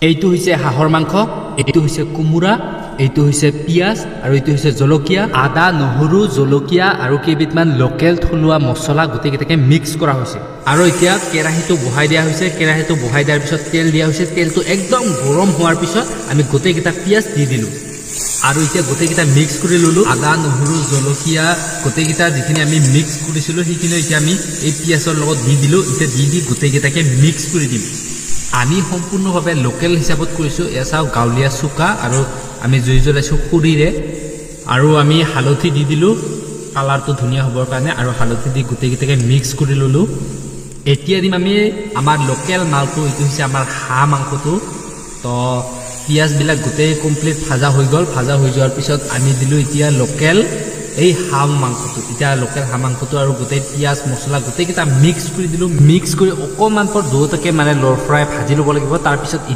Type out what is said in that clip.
এইটো হৈছে হাঁহৰ মাংস, এইটো হৈছে কোমোৰা, এইটো হৈছে পিঁয়াজ আৰু এইটো হৈছে জলকীয়া, আদা, নহৰু, জলকীয়া আৰু কেইবিধমান লোকেল থলুৱা মছলা গোটেইকেইটাকে মিক্স কৰা হৈছে। আৰু এতিয়া কেৰাহীটো বহাই দিয়া হৈছে। কেৰাহীটো বহাই দিয়াৰ পিছত তেল দিয়া হৈছে। তেলটো একদম গৰম হোৱাৰ পিছত আমি গোটেইকেইটা পিঁয়াজ দি দিলোঁ আৰু এতিয়া গোটেইকেইটা মিক্স কৰি ল'লোঁ। আদা, নহৰু, জলকীয়া গোটেইকেইটা যিখিনি আমি মিক্স কৰিছিলোঁ সেইখিনি এতিয়া আমি এই পিঁয়াজৰ লগত দি দিলোঁ। এতিয়া দি গোটেইকেইটাকে মিক্স কৰি দিম। আমি সম্পূৰ্ণভাৱে লোকেল হিচাপত কৰিছোঁ। এয়া চাওক গাঁৱলীয়া চুকা আৰু আমি জুই জ্বলাইছোঁ খৰিৰে আৰু আমি হালধি দি দিলোঁ কালাৰটো ধুনীয়া হ'বৰ কাৰণে আৰু হালধি দি গোটেইকেইটাকে মিক্স কৰি ল'লোঁ। এতিয়া দিম আমি আমাৰ লোকেল মালটো, এইটো হৈছে আমাৰ হাঁহ মাংসটো। তো পিঁয়াজবিলাক গোটেই কমপ্লিট ভাজা হৈ গ'ল। ভাজা হৈ যোৱাৰ পিছত আমি দিলোঁ এতিয়া লোকেল এই হাঁহ মাংসটো। এতিয়া লোকেল হাঁহ মাংসটো আৰু গোটেই পিঁয়াজ মছলা গোটেইকেইটা মিক্স কৰি দিলোঁ। মিক্স কৰি অকণমান পৰ দুয়োটাকে মানে লৰ ফ্ৰাই ভাজি ল'ব লাগিব। তাৰপিছত